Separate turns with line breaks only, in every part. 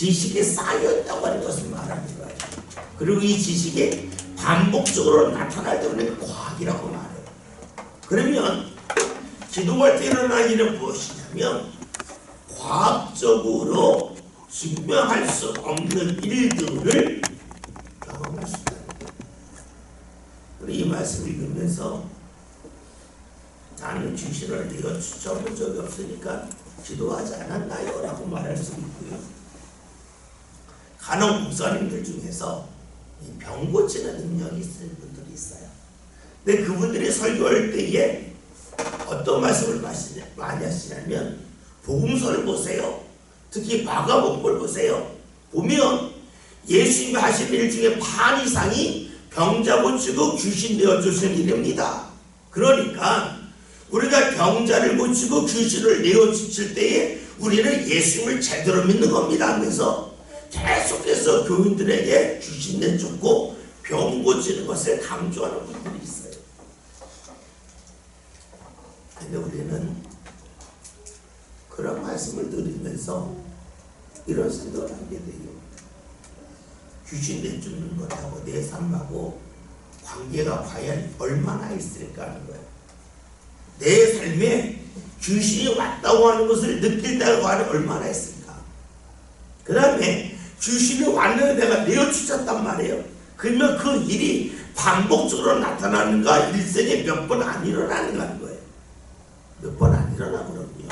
지식이 쌓여있다고 하는 것을 말하는 거예요. 그리고 이 지식이 반복적으로 나타날 때 우리는 과학이라고 말해요. 그러면 기도할 때 일어나는 일은 무엇이냐면 과학적으로 증명할 수 없는 일들을 경험할 수 있다. 이 말씀을 읽으면서 나는 귀신을 내어 쫓아본 적이 없으니까 기도하지 않았나요? 라고 말할 수 있고요. 간혹 목사님들 중에서 병 고치는 능력이 있는 분들이 있어요. 근데 그분들이 설교할 때에 어떤 말씀을 많이 하시냐면 복음서를 보세요. 특히 마가복음을 보세요. 보면 예수님이 하신 일 중에 반 이상이 병자 고치고 귀신 내어 쫓는 일입니다. 그러니까 우리가 병자를 고치고 귀신을 내어 쫓을 때에 우리는 예수님을 제대로 믿는 겁니다. 그래서 계속해서 교인들에게 귀신 내쫓고 병 고치는 것을 강조하는 분들이 있어요. 근데 우리는 그런 말씀을 들으면서 이런 생각을 하게 돼요. 귀신 내쫓는 것하고 내 삶하고 관계가 과연 얼마나 있을까 하는 거예요. 내 삶에 귀신이 왔다고 하는 것을 느낄다고 하는 얼마나 있을까. 그 다음에 귀신이 왔는데 내가 내어쫓았단 말이에요. 그러면 그 일이 반복적으로 나타나는가 일생에 몇 번 안 일어나는가 하는 거예요. 몇 번 안 일어나거든요.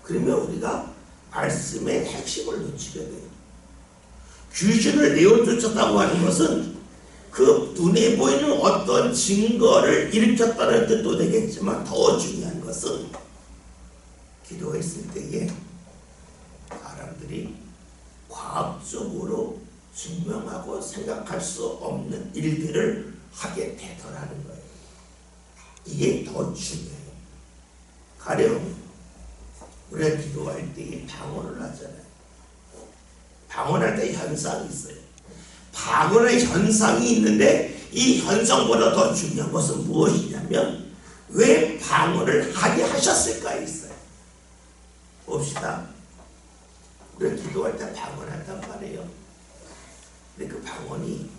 그러면 우리가 말씀의 핵심을 놓치게 돼요. 귀신을 내어쫓았다고 하는 것은 그 눈에 보이는 어떤 증거를 일으켰다는 뜻도 되겠지만 더 중요한 것은 기도했을 때에 사람들이 과학적으로 증명하고 생각할 수 없는 일들을 하게 되더라는 거예요. 이게 더 중요해요. 가령 우리가 기도할 때에 방언을 하잖아요. 방언할 때 현상이 있어요. 방언의 현상이 있는데 이 현상보다 더 중요한 것은 무엇이냐면 왜 방언을 하게 하셨을까 있어요. 봅시다. 우리가 기도할 때 방언한단 말이에요. 근데 그 방언이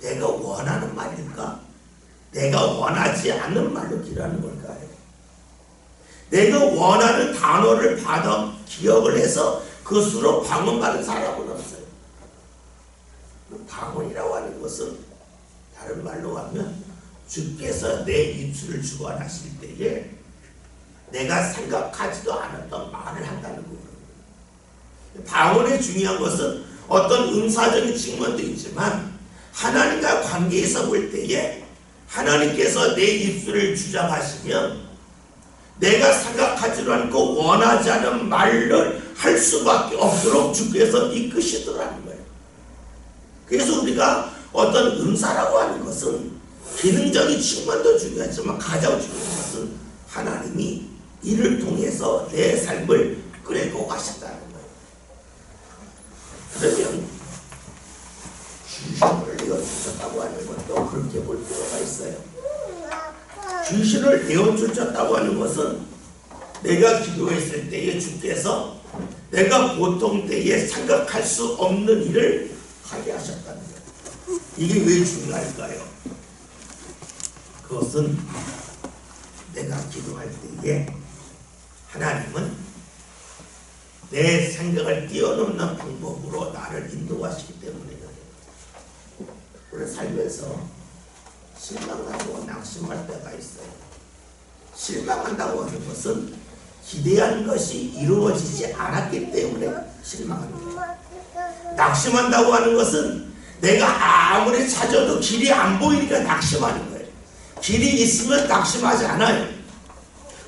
내가 원하는 말일까? 내가 원하지 않는 말로 기도하는 걸까요? 내가 원하는 단어를 받아 기억을 해서 그것으로 방언받은 사람은 없어요. 방언이라고 하는 것은 다른 말로 하면 주께서 내 입술을 주관하실 때에 내가 생각하지도 않았던 말을 한다는 거예요. 방언의 중요한 것은 어떤 은사적인 측면도 있지만 하나님과 관계에서 볼 때에 하나님께서 내 입술을 주장하시면 내가 생각하지도 않고 원하지 않은 말을 할 수밖에 없도록 주께서 이끄시더라는 거예요. 그래서 우리가 어떤 은사라고 하는 것은 기능적인 측면도 중요하지만 가장 중요한 것은 하나님이 이를 통해서 내 삶을 끌고 가신다는 거예요. 그러면 귀신을 내어쫓았다고 하는 것도 그렇게 볼 필요가 있어요. 귀신을 내어쫓았다고 하는 것은 내가 기도했을 때에 주께서 내가 보통 때에 생각할 수 없는 일을 하게 하셨다는 거예요. 이게 왜 중요할까요? 그것은 내가 기도할 때에 하나님은 내 생각을 뛰어넘는 방법으로 나를 인도하시기 때문에 그래요. 우리 살면서 실망하고 낙심할 때가 있어요. 실망한다고 하는 것은 기대한 것이 이루어지지 않았기 때문에 실망합니다. 낙심한다고 하는 것은 내가 아무리 찾아도 길이 안 보이니까 낙심하는 거예요. 길이 있으면 낙심하지 않아요.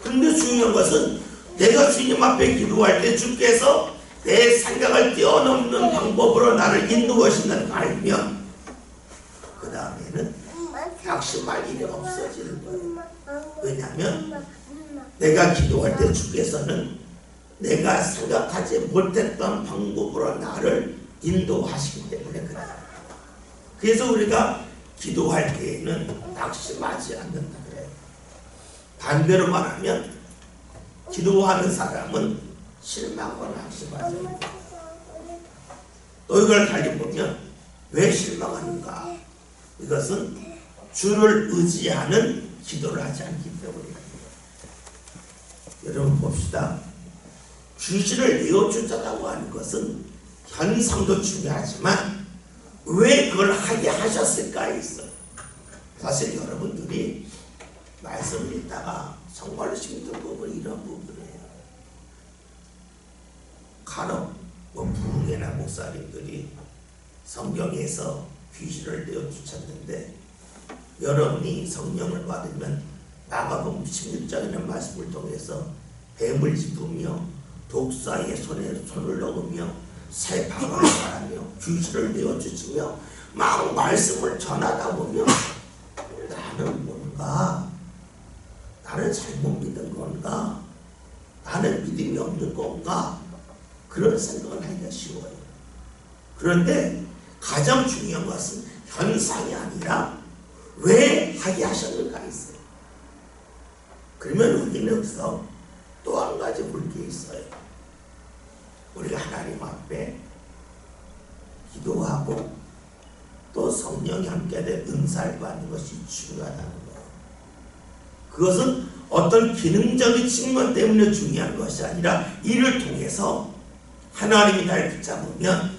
그런데 중요한 것은 내가 주님 앞에 기도할 때 주께서 내 생각을 뛰어넘는 방법으로 나를 인도하신다는 걸 알면 그 다음에는 낙심할 일이 없어지는 거예요. 왜냐하면 내가 기도할 때 주께서는 내가 생각하지 못했던 방법으로 나를 인도하시기 때문에 그래요. 그래서 우리가 기도할 때에는 낙심하지 않는다 그래요. 반대로 말하면 기도하는 사람은 실망하고 낙심하지 않는다. 또 이걸 달리 보면 왜 실망하는가? 이것은 주를 의지하는 기도를 하지 않기 때문입니다. 여러분 봅시다. 귀신을 내어주자라고 하는 것은 현상도 중요하지만 왜 그걸 하게 하셨을까에 있어요. 사실 여러분들이 말씀을 읽다가 정말로 힘든 부분이 이런 부분이에요. 간혹 부흥회나 목사님들이 성경에서 귀신을 내어주셨는데 여러분이 성령을 받으면 마가복음 16장이라는 말씀을 통해서 뱀을 짚으며 독사의 손에 손을 넣으며 새 방언을 말하며 귀신을 내어주시며 막 말씀을 전하다 보면 나는 뭔가 나는 잘못 믿은 건가 나는 믿음이 없는 건가 그런 생각을 하기가 쉬워요. 그런데 가장 중요한 것은 현상이 아니라 왜 하게 하셨는가 있어요. 그러면 우리는 여기서 또 한 가지 볼 게 있어요. 우리가 하나님 앞에 기도하고 또 성령이 함께 된 은사를 받는 것이 중요하다는 거예요. 그것은 어떤 기능적인 측면 때문에 중요한 것이 아니라 이를 통해서 하나님이 날 붙잡으면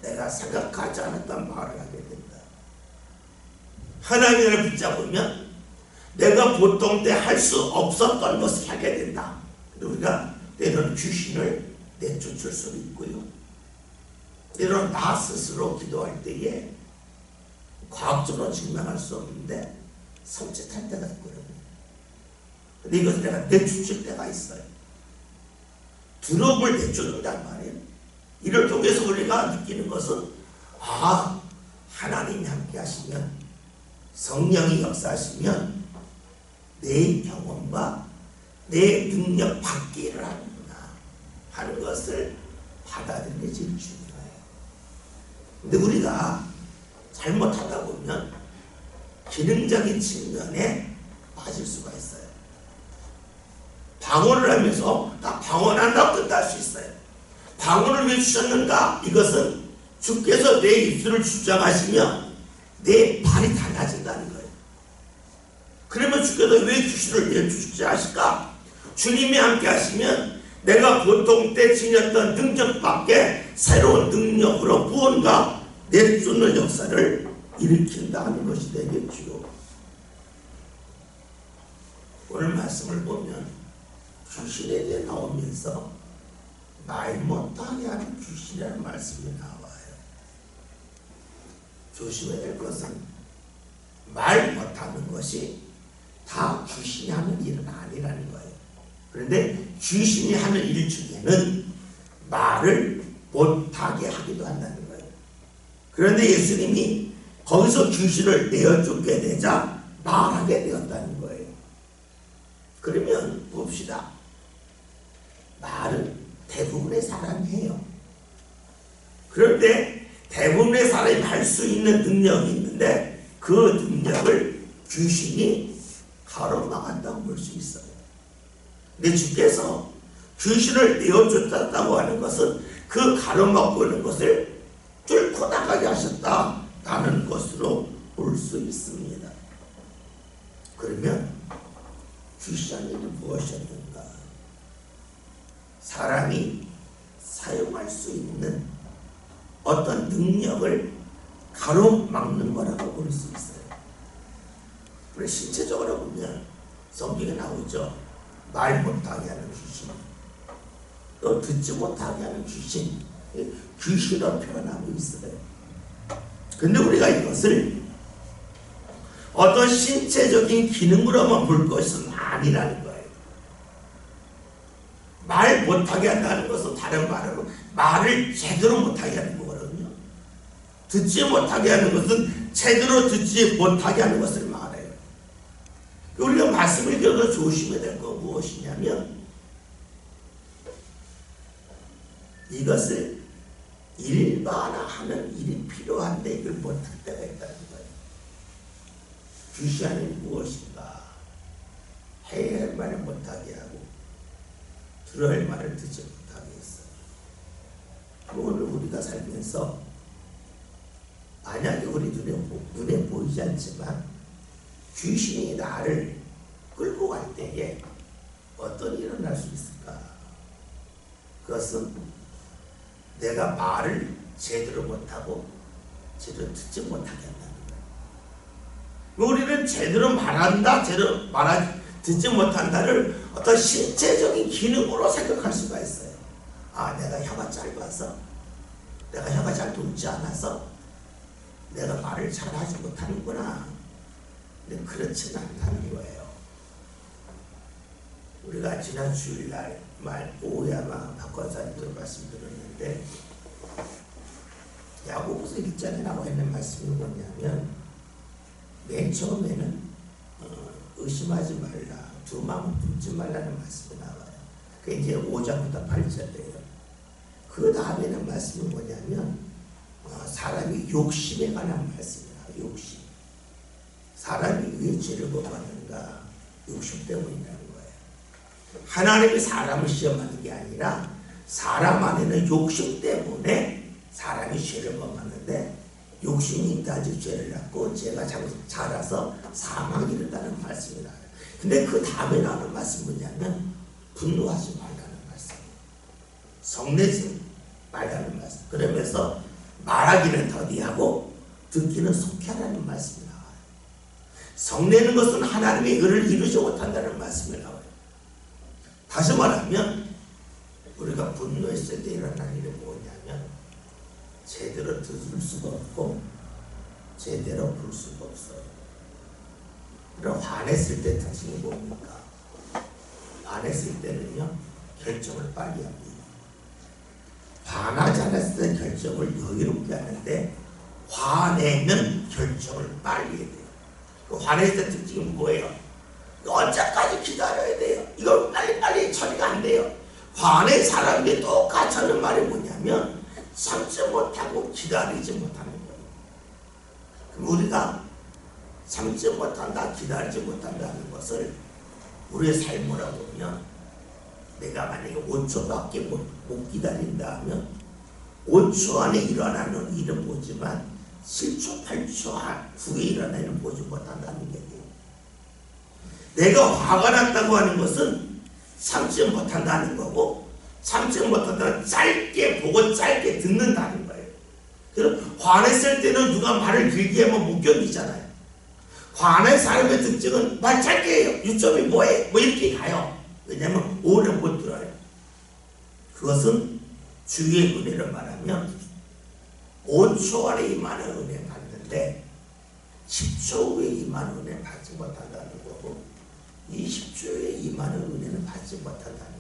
내가 생각하지 않았던 말을 하게 된다. 하나님이 나를 붙잡으면 내가 보통 때 할 수 없었던 것을 하게 된다. 우리가 때로는 귀신을 내쫓을 수도 있고요. 때로는 나 스스로 기도할 때에 과학적으로 증명할 수 없는데 섬찟할 때가 있거든요. 근데 이것을 내가 내쫓을 때가 있어요. 두려움을 내쫓는단 말이에요. 이를 통해서 우리가 느끼는 것은 하나님이 함께 하시면 성령이 역사하시면 내 경험과 내 능력 받기를 하는구나 하는 것을 받아들이는 게 제일 중요해요. 근데 우리가 잘못하다 보면 기능적인 측면에 빠질 수가 있어요. 방언을 하면서 다 방언한다고 끝날 수 있어요. 방언을 왜 주셨는가? 이것은 주께서 내 입술을 주장하시면 내 발이 달라진다는 거예요. 그러면 주께서 왜 귀신을 내주시지 하실까? 주님이 함께 하시면 내가 보통 때 지녔던 능력 밖에 새로운 능력으로 무언가 내쫓는 역사를 일으킨다 하는 것이 되겠지요. 오늘 말씀을 보면 귀신에 대해 나오면서 말 못하게 하는 귀신이라는 말씀이 나와요. 조심해야 될 것은 말 못하는 것이 다 귀신이 하는 일은 아니라는 거예요. 그런데 귀신이 하는 일 중에는 말을 못하게 하기도 한다는 거예요. 그런데 예수님이 거기서 귀신을 내어쫓게 되자 말하게 되었다는 거예요. 그러면 봅시다. 말은 대부분의 사람이 해요. 그런데 대부분의 사람이 할 수 있는 능력이 있는데 그 능력을 귀신이 가로막았다고 볼 수 있어요. 근데 주께서 귀신을 내어줬다고 하는 것은 그 가로막고 있는 것을 뚫고 나가게 하셨다라는 것으로 볼 수 있습니다. 그러면 귀신의 일이 무엇이었는가? 사람이 사용할 수 있는 어떤 능력을 가로막는 거라고 볼 수 있어요. 우리 신체적으로 보면 성경에 나오죠. 말 못하게 하는 귀신, 또 듣지 못하게 하는 귀신, 귀신으로 표현하고 있어요. 근데 우리가 이것을 어떤 신체적인 기능으로만 볼 것은 아니라는 거예요. 말 못하게 한다는 것은 다른 말로 말을 제대로 못하게 하는 거거든요. 듣지 못하게 하는 것은 제대로 듣지 못하게 하는 것을 말해요. 우리가 말씀을 읽어서 조심해야 될 건 무엇이냐면 이것을 일반화하는 일이 필요한데 이걸 못할 때가 있다는 거예요. 귀신이 무엇인가? 해야 할 말을 못하게 하고 들어야 할 말을 듣지 못하게 했어요. 오늘 우리가 살면서 만약에 우리 눈에 보이지 않지만 귀신이 나를 끌고 갈 때에 어떤 일이 일어날 수 있을까? 그것은 내가 말을 제대로 못하고 제대로 듣지 못하게 한다는 거예요. 우리는 제대로 말한다, 제대로 듣지 못한다를 어떤 신체적인 기능으로 생각할 수가 있어요. 아, 내가 혀가 짧아서, 내가 혀가 잘 돋지 않아서 내가 말을 잘 하지 못하는구나. 근데 그렇지는 않다는 거예요. 우리가 지난 주일날 오후에 아마 박권사님도 말씀드렸는데 야고보서 1장에 나와 있는 말씀이 뭐냐면 맨 처음에는 의심하지 말라, 두 마음을 품지 말라는 말씀이 나와요. 그게 이제 5장부터 8절이에요. 그 다음에는 말씀이 뭐냐면 사람이 욕심에 관한 말씀이야. 욕심. 사람이 왜 죄를 범하는가? 욕심 때문이라는 거예요. 하나님이 사람을 시험하는 게 아니라 사람 안에는 욕심 때문에 사람이 죄를 범하는데 욕심이 있다지 죄를 낳고 죄가 자라서 사망이 이른다는 말씀이 나와요. 근데 그 다음에 나오는 말씀은 뭐냐면 분노하지 말라는 말씀이에요. 성내지 말라는 말씀. 그러면서 말하기는 더디하고 듣기는 속하라는 말씀이 나와요. 성내는 것은 하나님의 의를 이루지 못한다는 말씀이 나와요. 다시 말하면 우리가 분노했을 때 일어나는 일이 뭐냐면 제대로 들을 수가 없고 제대로 볼 수가 없어요. 그럼 화냈을 때 특징이 뭡니까? 화냈을 때는요 결정을 빨리 합니다. 화나지 않았을 때 결정을 여유롭게 하는데 화내면 결정을 빨리 해야 돼요. 그 화냈을 때 특징이 뭐예요? 언제까지 기다려야 돼요? 이거 빨리 처리가 안 돼요. 화낸 사람들이 똑같이 하는 말이 뭐냐면 참지 못하고 기다리지 못하는 거예요. 그럼 우리가 참지 못한다, 기다리지 못한다는 것을 우리의 삶으로 보면 내가 만약에 5초밖에 못 기다린다 하면 5초 안에 일어나는 일은 보지만 7초, 8초 후에 일어나는 일은 보지 못한다는 얘기예요. 내가 화가 났다고 하는 것은 참지 못한다는 거고 참지 못한다는 짧게 보고 짧게 듣는다는 거예요. 그럼 화냈을 때는 누가 말을 길게 하면 못 견디잖아요. 화낸 사람의 특징은 말 짧게 해요. 유점이 뭐해? 뭐 이렇게 가요. 왜냐하면 오래 못 들어요. 그것은 주의 은혜를 말하면 5초 안에 임하는 은혜 받는데 10초 후에 임하는 은혜 받지 못한다는 거고 20초에 임하는 은혜는 받지 못한다는 거예요.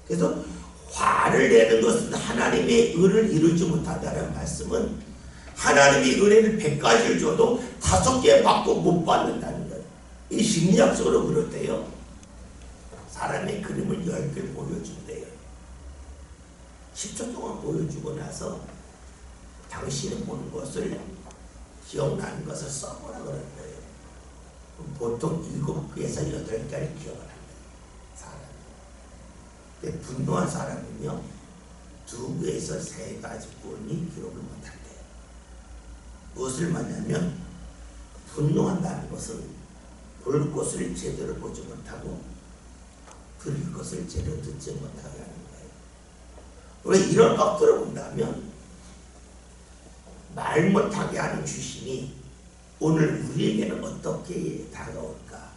그래서 화를 내는 것은 하나님의 의를 이루지 못한다는 말씀은 하나님이 은혜를 100가지를 줘도 5개 받고 못 받는다는 거예요. 이 심리학적으로 그렇대요. 사람의 그림을 10개를 보여준대요. 10초 동안 보여주고 나서 당신이 보는 것을 기억나는 것을 써보라 그런 거예요. 보통 7개에서 8개를 기억을 한대요. 사람이. 근데 분노한 사람은요 2개에서 3가지뿐이 기록을 못한대요. 무엇을 말하냐면 분노한다는 것은 볼 것을 제대로 보지 못하고 들을 것을 제대로 듣지 못하게 하는 거예요. 왜 이런 것들을 본다면 말 못하게 하는 귀신이 오늘 우리에게는 어떻게 다가올까?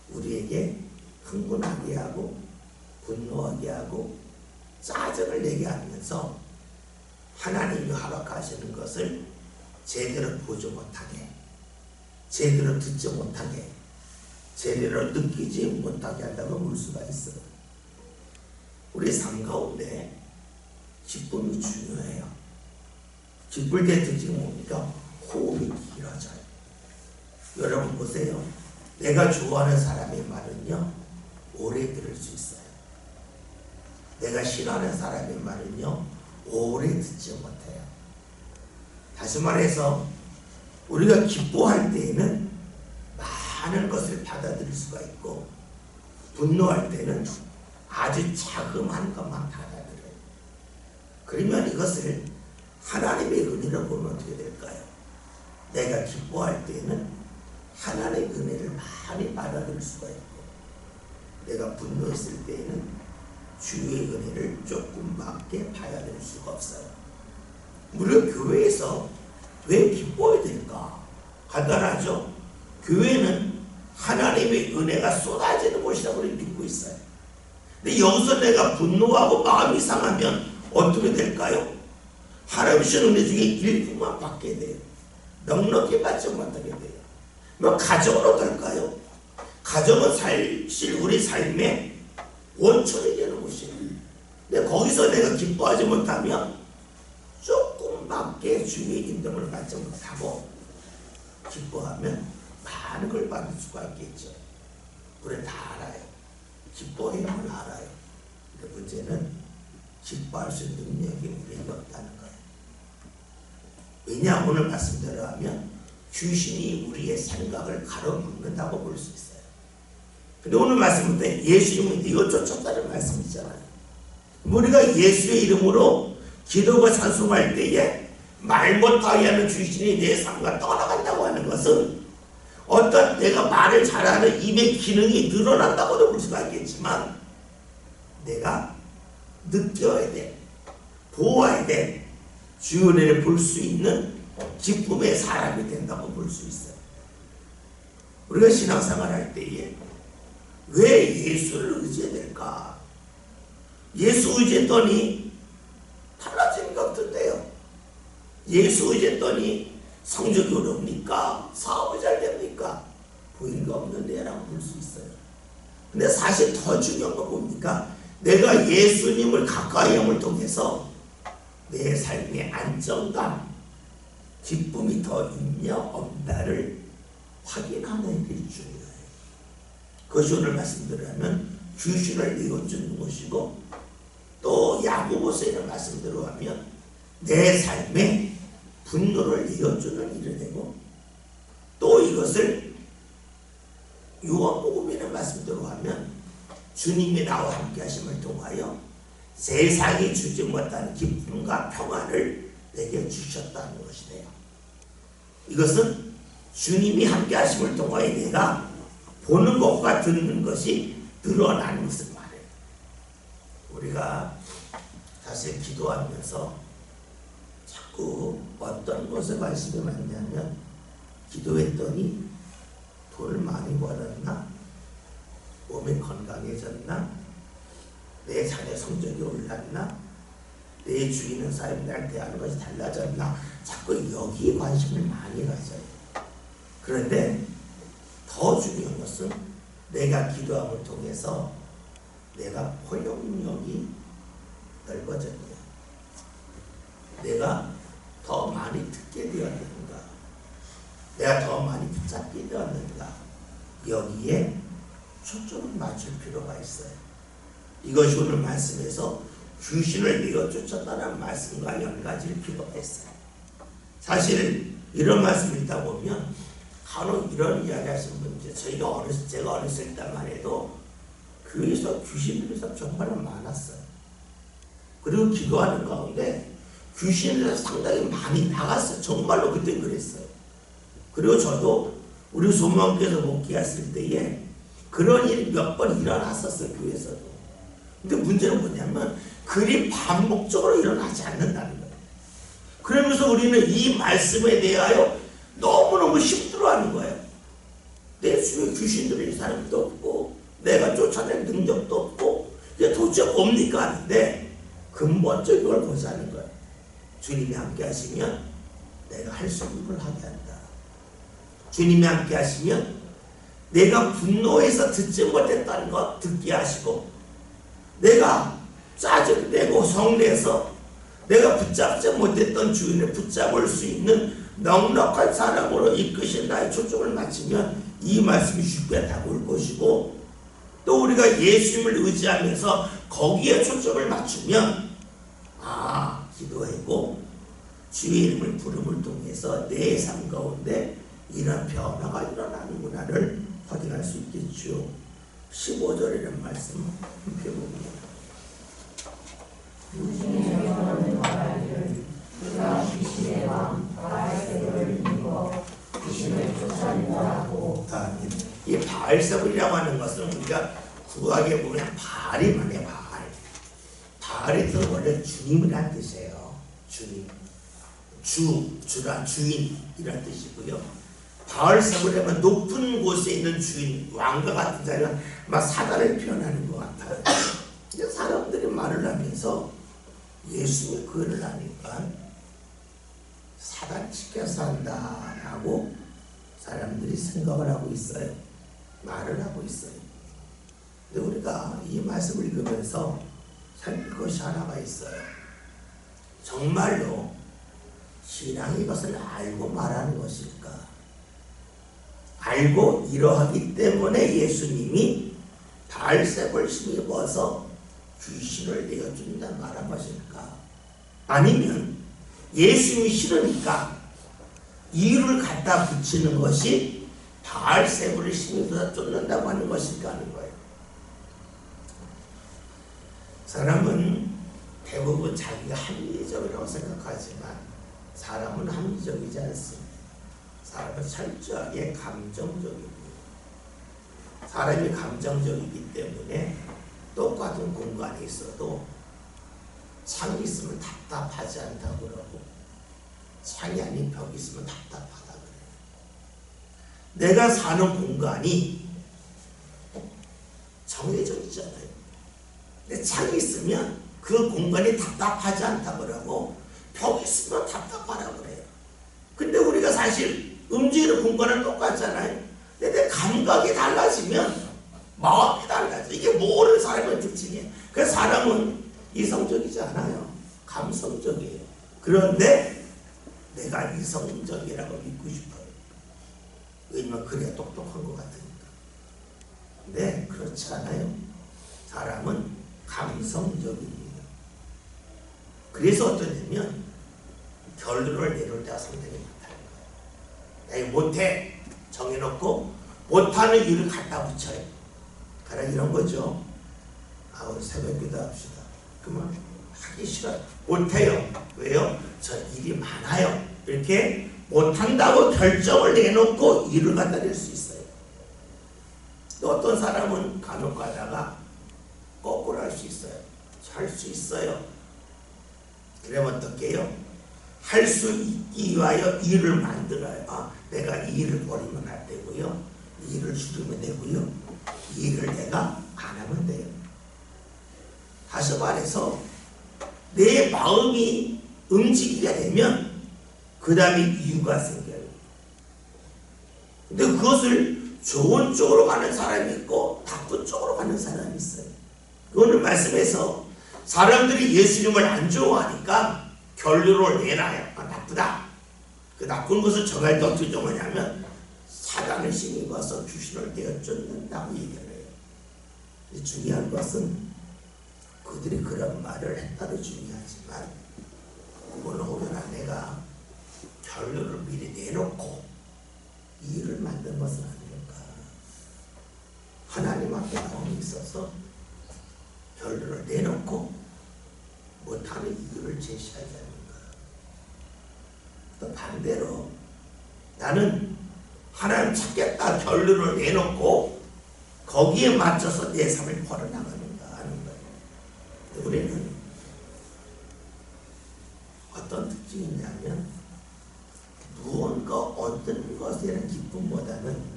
우리에게 흥분하게 하고 분노하게 하고 짜증을 내게 하면서 하나님이 허락하시는 것을 제대로 보지 못하게, 제대로 듣지 못하게, 제대로 느끼지 못하게 한다고 볼 수가 있어요. 우리 삶 가운데 기쁨이 중요해요. 기쁠 때 특징이 뭡니까? 호흡이 길어져요. 여러분 보세요. 내가 좋아하는 사람의 말은요 오래 들을 수 있어요. 내가 싫어하는 사람의 말은요 오래 듣지 못해요. 다시 말해서 우리가 기뻐할 때에는 많은 것을 받아들일 수가 있고 분노할 때는 아주 자그마한 것만 받아들여요. 그러면 이것을 하나님의 은혜로 보면 어떻게 될까요? 내가 기뻐할 때에는 하나님의 은혜를 많이 받아들일 수가 있고, 내가 분노했을 때에는 주의 은혜를 조금밖에 받아들일 수가 없어요. 물론 교회에서 왜 기뻐해야 될까? 간단하죠. 교회는 하나님의 은혜가 쏟아지는 곳이라고 믿고 있어요. 근데 여기서 내가 분노하고 마음이 상하면 어떻게 될까요? 하나님 주신 은혜 중에 일부만 받게 돼요. 넉넉히 받지 못하게 돼요. 뭐 가정은 어떨까요? 가정은 사실 우리 삶의 원천이 되는 곳이에요. 근데 거기서 내가 기뻐하지 못하면 조금밖에 주의 인도를 받지 못하고, 기뻐하면 많은 걸 받을 수가 있겠죠. 우리 다 알아요. 기뻐해야만 알아요. 근데 문제는 기뻐할 수 있는 능력이 우리에게 없다는 거예요. 왜냐, 오늘 말씀대로 하면 귀신이 우리의 생각을 가로막는다고 볼 수 있어요. 근데 오늘 말씀부터 예수님은 이거 쫓았다는 말씀이잖아요. 우리가 예수의 이름으로 기도가 찬송할 때에 말 못하게 하는 귀신이 내 삶과 떠나간다고 하는 것은 어떤 내가 말을 잘하는 입의 기능이 늘어난다고도 볼 수가 있겠지만, 내가 느껴야 돼, 보아야 돼, 주의 은혜를 볼 수 있는 기쁨의 사람이 된다고 볼 수 있어요. 우리가 신앙생활 할 때에 왜 예수를 의지해야 될까? 예수 의지했더니 달라지는 게 없던데요. 예수 의지했더니 성적이 어렵니까? 사업이 잘 됩니까? 보이는 거 없는데 라고 볼 수 있어요. 근데 사실 더 중요한 거 뭡니까? 내가 예수님을 가까이 함을 통해서 내 삶의 안정감, 기쁨이 더 있냐 없나를 확인하는 게 중요해요. 그것이 오늘 말씀드리면 귀신을 내어주는 것이고, 또 야고보서의 말씀대로 하면 내 삶에 분노를 내어주는 일을 되고, 또 이것을 요한복음의 말씀대로 하면 주님이 나와 함께 하심을 통하여 세상이 주지 못한 기쁨과 평안을 내게 주셨다는 것이 돼요. 이것은 주님이 함께 하심을 통하여 내가 보는 것과 듣는 것이 드러나는 것을 말해요. 우리가 사실 기도하면서 자꾸 어떤 것에 관심이 많냐면, 기도했더니 돈을 많이 벌었나? 몸이 건강해졌나? 내 자녀 성적이 올랐나? 내 주위 있는 사람이 날 대하는 것이 달라졌나? 자꾸 여기에 관심을 많이 가져요. 그런데 더 중요한 것은 내가 기도함을 통해서 내가 포용력이 넓어졌냐, 내가 더 많이 듣게 되었는가, 내가 더 많이 붙잡게 되었는가, 여기에 초점을 맞출 필요가 있어요. 이것이 오늘 말씀에서 귀신을 내어 쫓았다는 말씀과 연관질 필요가 있어요. 사실 이런 말씀을 읽다 보면 간혹 이런 이야기 하시는 분들, 제가 어렸을 때만 해도 교회에서 귀신들이 정말 많았어요. 그리고 기도하는 가운데 귀신들이 상당히 많이 나갔어요. 정말로 그때 그랬어요. 그리고 저도 우리 소망교회에서 목회했을 때에 그런 일이 몇 번 일어났었어요. 교회에서도. 근데 문제는 뭐냐면 그리 반복적으로 일어나지 않는다는 거예요. 그러면서 우리는 이 말씀에 대하여 너무너무 힘들어하는 거예요. 내 주위에 귀신들이 이 사람도 없고 내가 쫓아낸 능력도 없고 이게 도대체 뭡니까 하는데, 근본적인 걸 보자는 거예요. 주님이 함께 하시면 내가 할 수 있는 걸 하게 한다. 주님이 함께 하시면 내가 분노해서 듣지 못했다는 것 듣게 하시고, 내가 짜증내고 성내서 내가 붙잡지 못했던 주인을 붙잡을 수 있는 넉넉한 사람으로 이끄신 나의 초점을 맞추면 이 말씀이 쉽게 다가올 것이고, 또 우리가 예수님을 의지하면서 거기에 초점을 맞추면 기도하고 주의 이름을 부름을 통해서 내 삶 가운데 이런 변화가 일어나는구나를 확인할 수 있겠죠. 15절이라는 말씀 함께 봅니다. 이 바알세불이라고 하는 것은 우리가 구약에 보면 바알이만 해. 바알이 뜻은 원래 주님이란 뜻이에요. 주님. 주란 주인이란 뜻이고요. 바알세불이라면 높은 곳에 있는 주인, 왕과 같은 자는 막 사단을 표현하는 것 같아요. 사람들이 말을 하면서 예수님의 글을 하니까 사단 시켜서 한다라고 사람들이 생각을 하고 있어요. 말을 하고 있어요. 근데 우리가 이 말씀을 읽으면서 살필 것이 하나가 있어요. 정말로 신앙이 이것을 알고 말하는 것일까? 알고 이러하기 때문에 예수님이 바알세불 힘입어서 귀신을 내어준다 말한 것일까? 아니면 예수님이 싫으니까 이유를 갖다 붙이는 것이 바알세불을 힘입어서 쫓는다고 하는 것일까 하는 거예요. 사람은 대부분 자기가 합리적이라고 생각하지만 사람은 합리적이지 않습니다. 사람은 철저하게 감정적이고 사람이 감정적이기 때문에 똑같은 공간에 있어도 창이 있으면 답답하지 않다고 그러고 창이 아닌 벽이 있으면 답답하다 그래요. 내가 사는 공간이 정해져 있잖아요. 근데 창이 있으면 그 공간이 답답하지 않다고 그러고 벽이 있으면 답답하다고 그래요. 근데 우리가 사실 움직이는 공간은 똑같잖아요. 근데 내 감각이 달라지면 마음이 달라져. 이게 모르는 사람의 특징이에요. 그래서 사람은 이성적이지 않아요. 감성적이에요. 그런데 내가 이성적이라고 믿고 싶어요. 왜냐면 그래야 똑똑한 것 같으니까. 근데 그렇지 않아요. 사람은 감성적입니다. 그래서 어떠냐면 결론을 내릴 때가 상당히 많다는 거예요. 내가 못해 정해놓고 못하는 이유를 갖다 붙여요. 가라 이런 거죠. 우리 새벽 기도합시다. 그러면 하기 싫어요. 못해요. 왜요? 저 일이 많아요. 이렇게 못한다고 결정을 내놓고 일을 갖다 낼 수 있어요. 또 어떤 사람은 간혹 가다가 거꾸로 할 수 있어요. 할 수 있어요. 그러면 어떻게 해요? 할 수 있기 위하여 일을 만들어요. 내가 이 일을 버리면 안 되고요. 이 일을 줄이면 되고요. 이 일을 내가 안 하면 돼요. 다시 말해서 내 마음이 움직이게 되면 그 다음에 이유가 생겨요. 근데 그것을 좋은 쪽으로 가는 사람이 있고 나쁜 쪽으로 가는 사람이 있어요. 오늘 말씀에서 사람들이 예수님을 안 좋아하니까 결론을 내놔요. 나쁘다. 그 나쁜 것을 정할 때 어떻게 정하냐면 사단을 힘입어서 귀신을 내어쫓는다고 얘기를 해요. 중요한 것은 그들이 그런 말을 했다도 중요하지만 오늘 혹여나 내가 결론을 미리 내놓고 일을 만든 것은 아닐까. 하나님 앞에 마음이 있어서 결론을 내놓고 못하는 이유를 제시하지 않는가. 또 반대로 나는 하나님 찾겠다 결론을 내놓고 거기에 맞춰서 내 삶을 벌어나가는가 하는 거예요. 우리는 어떤 특징이 있냐면 무언가 얻는 것에 대한 기쁨보다는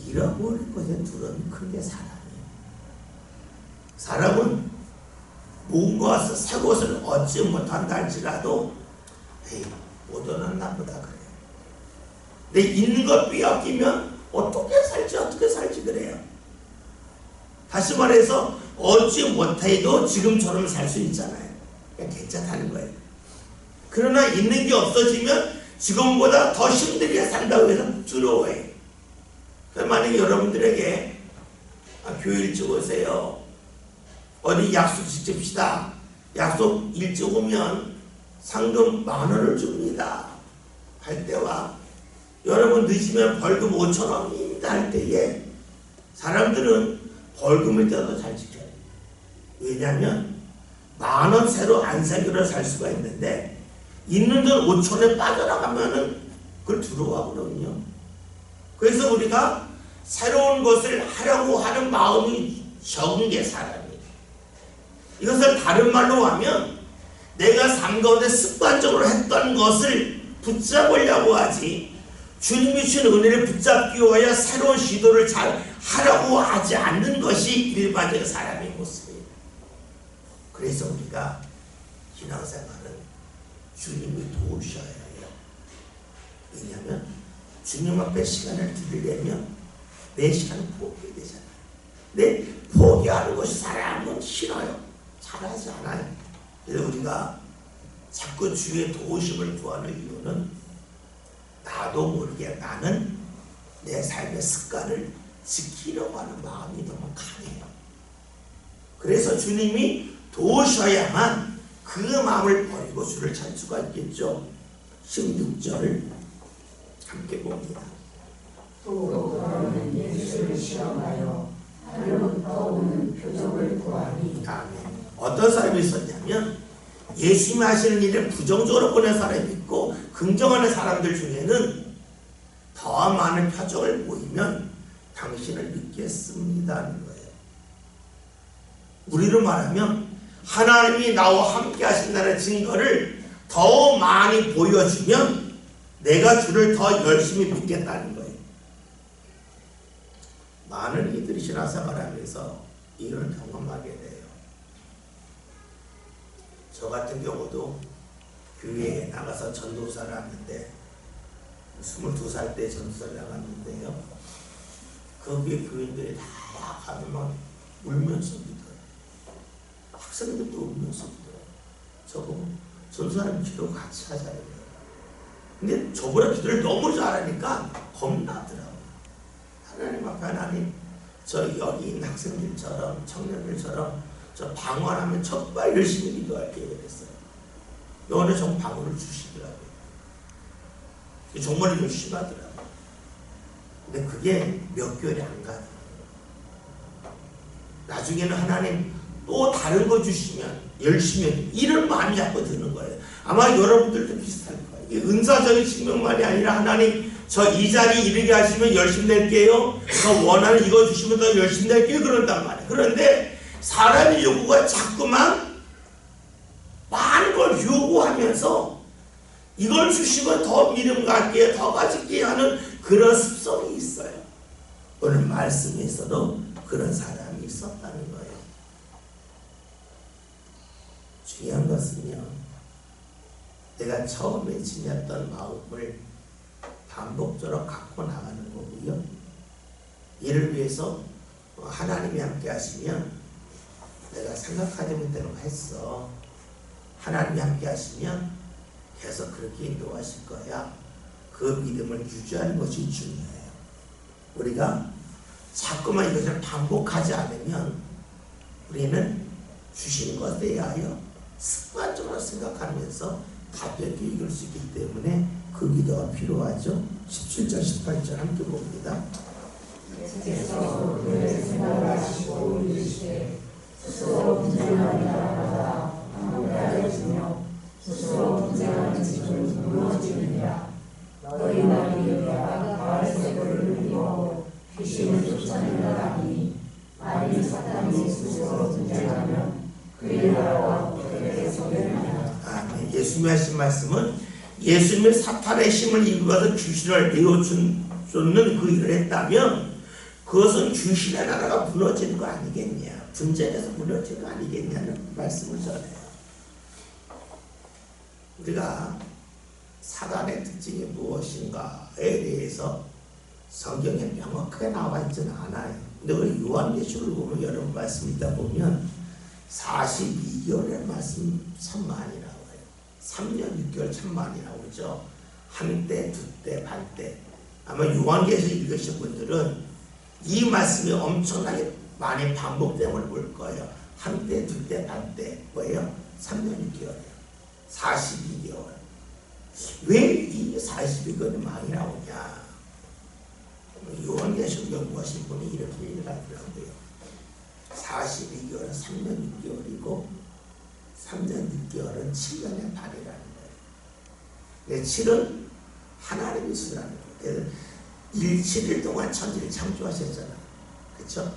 잃어버릴 것에 두려움이 큰 게 사람이에요. 사람은 뭔가 새 것을 얻지 못한다 할지라도 못 얻었나 보다 그래요. 근데 있는 것 빼앗기면 어떻게 살지 그래요. 다시 말해서 얻지 못해도 지금처럼 살 수 있잖아요. 그러니까 괜찮다는 거예요. 그러나 있는 게 없어지면 지금보다 더 힘들게 산다고 해서 두려워해요. 만약에 여러분들에게 교회 일찍 오세요. 어디 약속 지킵시다. 약속 일찍 오면 상금 10,000원을 줍니다. 할 때와 여러분 늦으면 벌금 5,000원입니다. 할 때에 사람들은 벌금을 떼도 잘 지켜요. 왜냐하면 10,000원 새로 안색으로 살 수가 있는데 있는 돈 5천원에 빠져나가면은 그걸 두려워하거든요. 그래서 우리가 새로운 것을 하려고 하는 마음이 적은 게 사람이에요. 이것을 다른 말로 하면 내가 삶 가운데 습관적으로 했던 것을 붙잡으려고 하지 주님이 주신 은혜를 붙잡기 위하여 새로운 시도를 잘 하려고 하지 않는 것이 일반적인 사람의 모습이에요. 그래서 우리가 신앙생활은 주님이 도우셔야 해요. 왜냐하면 주님 앞에 시간을 드리려면 내 시간을 포기해야 되잖아요. 내 포기하는 것이 사람은 싫어요. 잘하지 않아요. 그래서 우리가 자꾸 주의 도우심을 구하는 이유는 나도 모르게 나는 내 삶의 습관을 지키려고 하는 마음이 너무 강해요. 그래서 주님이 도우셔야만 그 마음을 버리고 주를 찾을 수가 있겠죠. 16절을 함께 봅니다.
또 너는 예수를 시험하여 하늘로부터 오는 표적을 구하니.
아멘. 어떤 사람이 있었냐면 예수님이 하시는 일을 부정적으로 보는 사람이 있고 긍정하는 사람들 중에는 더 많은 표적을 보이면 당신을 믿겠습니다 하는 거예요. 우리로 말하면 하나님이 나와 함께 하신다는 증거를 더 많이 보여주면 내가 주를 더 열심히 믿겠다는 거예요. 많은 이들이 신앙생활을 하면서 이런 경험하게 돼요. 저 같은 경우도 교회에 나가서 전도사를 하는데 22살 때 전도사를 나갔는데요. 거기에 교인들이 다 가면 막 울면서 믿어요. 학생들도 울면서 믿어요. 저보고 전도사님 기도 같이 하자는 거예요. 근데 저보다 기도를 너무 잘하니까 겁나더라고요. 하나님 앞에 하나님 저 여기 있는 학생들처럼 청년들처럼 저 방언하면 정말 열심히 기도할게요 그랬어요. 어느 정 방언을 주시더라고요. 정말 열심히 하더라고요. 근데 그게 몇 개월이 안 가요. 나중에는 하나님 또 다른 거 주시면 열심히 해. 이런 마음이 자꾸 드는 거예요. 아마 여러분들도 비슷할 거예요. 이게 은사적인 측면만이 아니라 하나님 저 이 자리에 이르게 하시면 열심히 낼게요. 저 원하는 이거 주시면 더 열심히 낼게요. 그런단 말이에요. 그런데 사람의 요구가 자꾸만 많은 걸 요구하면서 이걸 주시면 더 믿음 갖게 더 가지게 하는 그런 습성이 있어요. 오늘 말씀에서도 그런 사람이 있었다는 거예요. 중요한 것은요, 내가 처음에 지녔던 마음을 반복적으로 갖고 나가는 거고요. 이를 위해서 하나님이 함께 하시면 내가 생각하지 못한 거 했어. 하나님이 함께 하시면 계속 그렇게 인도하실 거야. 그 믿음을 유지하는 것이 중요해요. 우리가 자꾸만 이것을 반복하지 않으면 우리는 주시는 것에 대하여 습관적으로 생각하면서 가볍게 이길 수 있기 때문에 그 기도가 필요하죠. 17절 18절 함께 봅니다.
예수께서 그의 생각하시고 이르시되 스스로 분쟁하는 나라마다 황폐하여지며 스스로 분쟁하는 집은 무너지느니라. 너희 날이 이르다가 바알세불을 입어 귀신을 쫓아낸다하니 만일 사탄이 스스로 분쟁하면 그의 나라가 어떻게 서겠느냐.
아멘. 예수님이 하신 말씀은 예수님이 사탄의 힘을 입어서 귀신을 내어쫓는 그 일을 했다면 그것은 귀신의 나라가 무너지는 거 아니겠냐, 분쟁에서 무너지는 거 아니겠냐는 말씀을 전해요. 우리가 사단의 특징이 무엇인가에 대해서 성경에 명확하게 나와 있지는 않아요. 근데 우리 요한계시록을 보면 여러분 말씀 있다 보면 42개월의 말씀 참 많이 나와요. 3년 6개월 참 많이 나오죠. 한때, 두때, 반때. 아마 요한계시록 읽으신 분들은 이 말씀이 엄청나게 많이 반복됨을 볼 거예요. 한때, 두때, 반때. 뭐예요? 3년 6개월이에요. 42개월. 왜 이 42개월이 많이 나오냐? 요한계시록 연구하신 분이 이렇게 얘기를 하더라고요. 42개월은 3년 6개월이고 3년 6개월은 7년의 반이라는 거예요. 7은 하나님이 수라는 거예요. 7일 동안 천지를 창조하셨잖아. 그렇죠?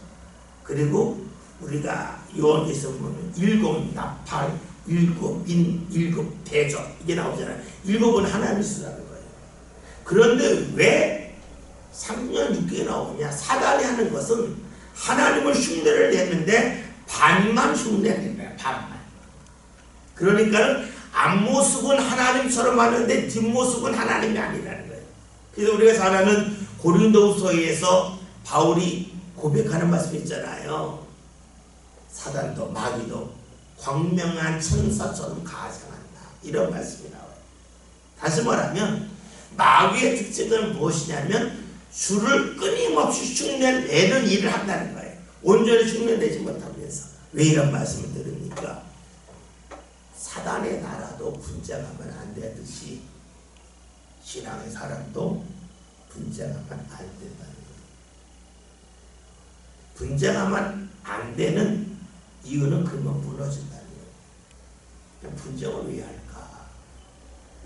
그리고 우리가 요한계시서 보면 7 나팔, 7 인, 7 대접 이게 나오잖아요. 7은 하나님이 수라는 거예요. 그런데 왜 3년 6개월이 나오냐? 사단이 하는 것은 하나님을 흉내를 냈는데 반만 흉내낸 거야. 반만. 그러니까 앞모습은 하나님처럼 하는데 뒷모습은 하나님이 아니라는 거예요. 그래서 우리가 잘 아는 고린도후서에서 바울이 고백하는 말씀이 있잖아요. 사단도 마귀도 광명한 천사처럼 가장한다. 이런 말씀이 나와요. 다시 말하면 마귀의 특징은 무엇이냐면 주를 끊임없이 흉내내는 일을 한다는 거예요. 온전히 흉내내지 못하면서. 왜 이런 말씀을 들으니까 사단의 나라도 분쟁하면 안 되듯이 신앙의 사람도 분쟁하면 안 된다는 거예요. 분쟁하면 안 되는 이유는 그러면 무너진다는 거예요. 분쟁을 왜 할까?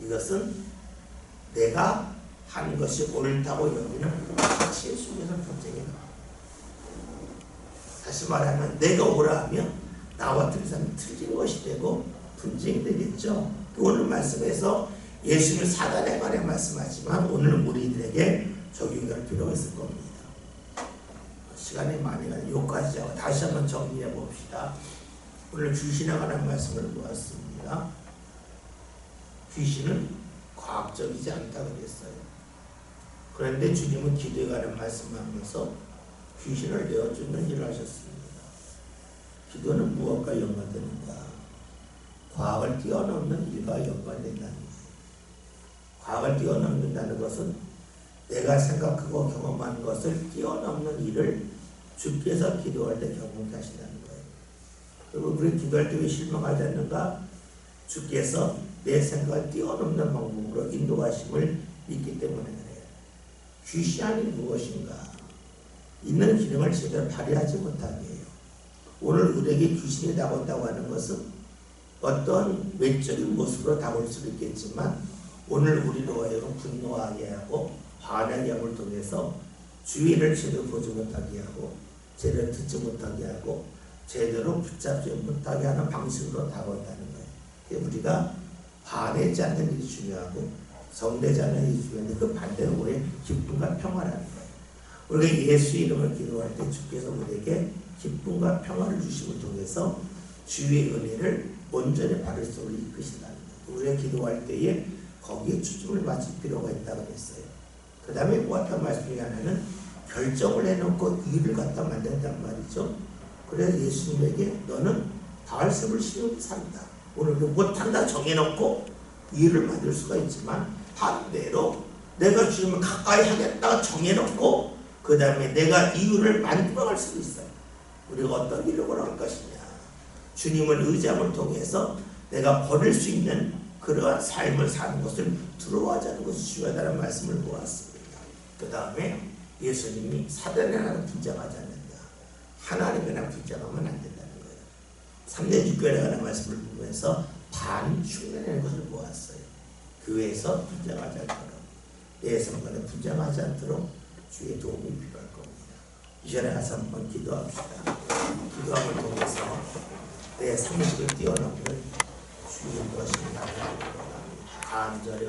이것은 내가 한 것이 옳다고 여기는 가치의 속에서 분쟁이 나와요. 다시 말하면 내가 옳아 하면 나와 같은 사람이 틀린 것이 되고 분쟁이 되겠죠. 오늘 말씀에서 예수님은 사단에 관해 말씀하지만 오늘 우리들에게 적용할 필요가 있을 겁니다. 시간이 많이 가요. 여기까지 하고 다시 한번 정리해 봅시다. 오늘 귀신에 관한 말씀을 보았습니다. 귀신은 과학적이지 않다고 그랬어요. 그런데 주님은 기도에 관한 말씀하면서 귀신을 내어주는 일을 하셨습니다. 기도는 무엇과 연관되는가? 과학을 뛰어넘는 일과 연관된다는 거예요. 과학을 뛰어넘는다는 것은 내가 생각하고 경험한 것을 뛰어넘는 일을 주께서 기도할 때 경험하게 하신다는 거예요. 그리고 우리 기도할 때 왜 실망하지 않는가? 주께서 내 생각을 뛰어넘는 방법으로 인도하심을 믿기 때문에 그래요. 귀신이 무엇인가? 있는 기능을 제대로 발휘하지 못하게 해요. 오늘 우리에게 귀신이 다가온다고 하는 것은 어떤 외적인 모습으로 다가올 수도 있겠지만 오늘 우리로 하여금 분노하게 하고 화나게 함을 통해서 주의를 제대로 보지 못하게 하고 제대로 듣지 못하게 하고 제대로 붙잡지 못하게 하는 방식으로 다가온다는 거예요. 그래서 우리가 화내지 않는 일이 중요하고 성내지 않는 일이 중요한데 그 반대로 우리의 기쁨과 평화라는 거예요. 우리가 예수 이름을 기도할 때 주께서 우리에게 기쁨과 평화를 주심을 통해서 주의 은혜를 온전히 받을 수 있도록 이끄신다는 거예요. 우리가 기도할 때에 거기에 초점을 맞출 필요가 있다고 했어요. 그 다음에 뭐였단 말씀 중에 하나는 결정을 해놓고 일을 갖다 만든단 말이죠. 그래서 예수님에게 너는 바알세불 신으로 산다. 오늘도 못한다 정해놓고 일을 만들 수가 있지만 반대로 내가 주님을 가까이 하겠다 정해놓고 그 다음에 내가 이유를 만들어갈 수도 있어요. 우리가 어떤 일을 원할 것이냐. 주님을 의지함을 통해서 내가 버릴 수 있는 그러한 삶을 사는 것을 두려워하지 않는 것이 중요하다는 말씀을 보았습니다. 그 다음에 예수님이 사단에 관한 분쟁하지 않는다. 하나님에 관한 분쟁하면 안 된다는 거예요. 3년 6개월에 관한 말씀을 보면서 반 흉내내는 것을 보았어요. 교회에서 분쟁하지 않도록 내 성간에 분쟁하지 않도록 주의 도움이 필요할 겁니다. 이 자리에 가서 한번 기도합시다. 기도함을 통해서 내 상식을 뛰어넘는 주의 것입니다. 간절히